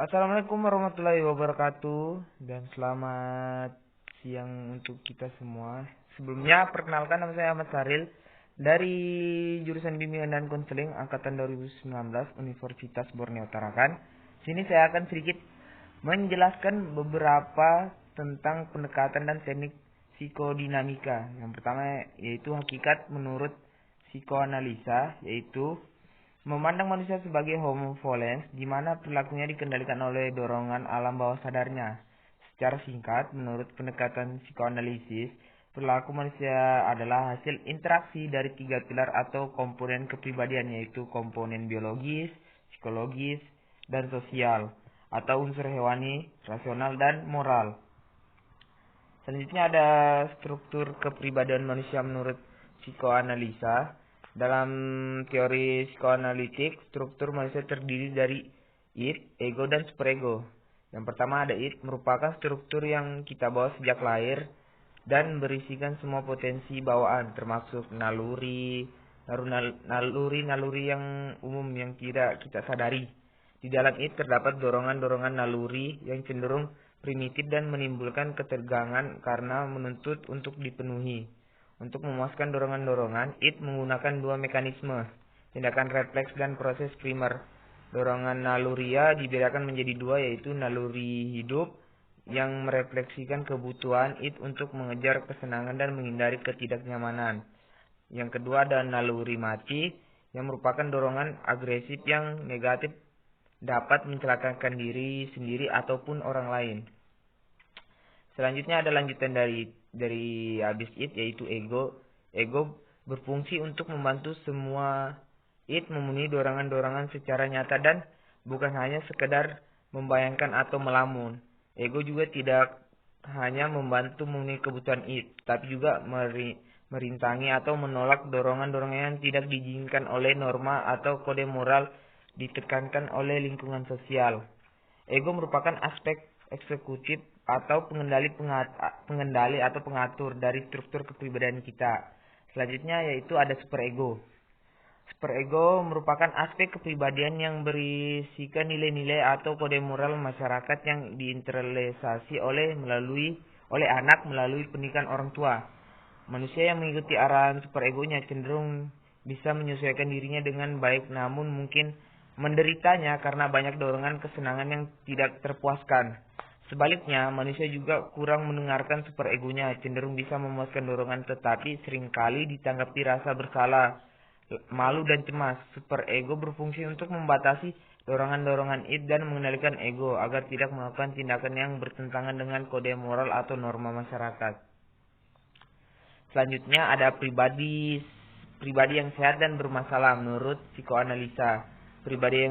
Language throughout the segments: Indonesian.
Assalamualaikum warahmatullahi wabarakatuh dan selamat siang untuk kita semua. Sebelumnya perkenalkan, nama saya Ahmad Saril dari jurusan Bimbingan dan Konseling angkatan 2019 Universitas Borneo Tarakan. Sini saya akan sedikit menjelaskan beberapa tentang pendekatan dan teknik psikodinamika. Yang pertama yaitu hakikat menurut psikoanalisa, yaitu memandang manusia sebagai homo volens, di mana perilakunya dikendalikan oleh dorongan alam bawah sadarnya. Secara singkat, menurut pendekatan psikoanalisis, perilaku manusia adalah hasil interaksi dari tiga pilar atau komponen kepribadian, yaitu komponen biologis, psikologis, dan sosial, atau unsur hewani, rasional, dan moral. Selanjutnya ada struktur kepribadian manusia menurut psikoanalisa. Dalam teori psikoanalitik, struktur manusia terdiri dari id, ego, dan superego. Yang pertama ada id, merupakan struktur yang kita bawa sejak lahir dan berisikan semua potensi bawaan, termasuk naluri yang umum yang tidak kita sadari. Di dalam id terdapat dorongan-dorongan naluri yang cenderung primitif dan menimbulkan ketegangan karena menuntut untuk dipenuhi. Untuk memuaskan dorongan-dorongan, id menggunakan dua mekanisme, tindakan refleks dan proses primer. Dorongan naluria dibedakan menjadi dua, yaitu naluri hidup yang merefleksikan kebutuhan id untuk mengejar kesenangan dan menghindari ketidaknyamanan. Yang kedua ada naluri mati, yang merupakan dorongan agresif yang negatif, dapat mencelakakan diri sendiri ataupun orang lain. Selanjutnya ada lanjutan dari habis id, yaitu ego. Ego berfungsi untuk membantu semua id memenuhi dorongan-dorongan secara nyata dan bukan hanya sekedar membayangkan atau melamun. Ego juga tidak hanya membantu memenuhi kebutuhan id, tapi juga merintangi atau menolak dorongan-dorongan yang tidak diizinkan oleh norma atau kode moral ditekankan oleh lingkungan sosial. Ego merupakan aspek eksekutif atau pengendali atau pengatur dari struktur kepribadian kita. Selanjutnya yaitu ada superego. Superego merupakan aspek kepribadian yang berisikan nilai-nilai atau kode moral masyarakat yang diinternalisasi oleh anak melalui pendidikan orang tua. Manusia yang mengikuti arahan superegonya cenderung bisa menyesuaikan dirinya dengan baik, namun mungkin menderitanya karena banyak dorongan kesenangan yang tidak terpuaskan. Sebaliknya, manusia juga kurang mendengarkan superegonya, cenderung bisa memuaskan dorongan tetapi seringkali ditanggapi rasa bersalah, malu, dan cemas. Superego berfungsi untuk membatasi dorongan-dorongan id dan mengendalikan ego agar tidak melakukan tindakan yang bertentangan dengan kode moral atau norma masyarakat. Selanjutnya ada pribadi yang sehat dan bermasalah menurut psikoanalisa. Pribadi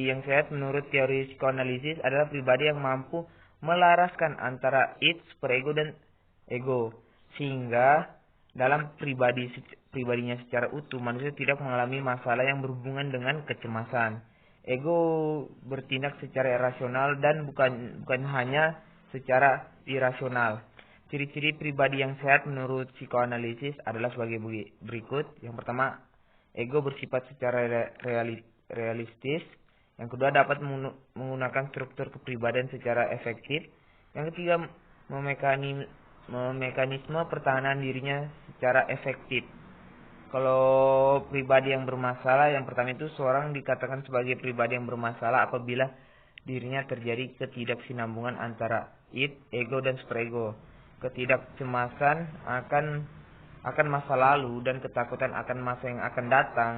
yang sehat menurut teori psikoanalisis adalah pribadi yang mampu melaraskan antara id, superego, dan ego, sehingga dalam pribadinya secara utuh manusia tidak mengalami masalah yang berhubungan dengan kecemasan. Ego bertindak secara rasional dan bukan hanya secara irasional. Ciri-ciri pribadi yang sehat menurut psikoanalisis adalah sebagai berikut. Yang pertama, ego bersifat secara realistis. Yang kedua, dapat menggunakan struktur kepribadian secara efektif. Yang ketiga, memekanisme pertahanan dirinya secara efektif. Kalau pribadi yang bermasalah, yang pertama itu seorang dikatakan sebagai pribadi yang bermasalah apabila dirinya terjadi ketidaksinambungan antara id, ego, dan superego. Ketidakcemasan akan masa lalu dan ketakutan akan masa yang akan datang,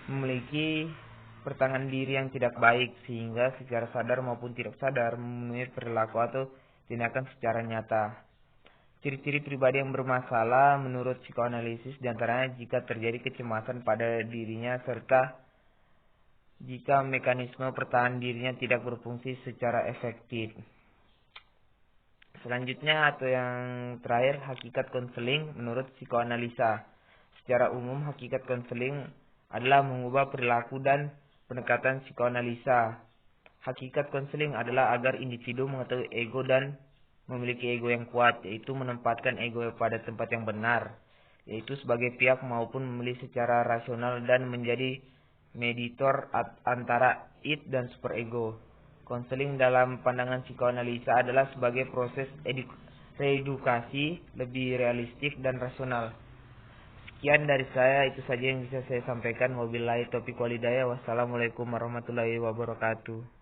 memiliki pertahanan diri yang tidak baik sehingga secara sadar maupun tidak sadar memenuhi perilaku atau tindakan secara nyata. Ciri-ciri pribadi yang bermasalah menurut psikoanalisis diantaranya jika terjadi kecemasan pada dirinya serta jika mekanisme pertahanan dirinya tidak berfungsi secara efektif. Selanjutnya atau yang terakhir, hakikat konseling menurut psikoanalisa. Secara umum, hakikat konseling adalah mengubah perilaku dan pendekatan psikoanalisa. Hakikat konseling adalah agar individu mengetahui ego dan memiliki ego yang kuat, yaitu menempatkan ego pada tempat yang benar, yaitu sebagai pihak maupun memilih secara rasional dan menjadi mediator antara id dan superego. Konseling dalam pandangan psikoanalisa adalah sebagai proses reedukasi lebih realistik dan rasional. Sekian dari saya, itu saja yang bisa saya sampaikan. Wabillahi taufiq walhidayah. Wassalamualaikum warahmatullahi wabarakatuh.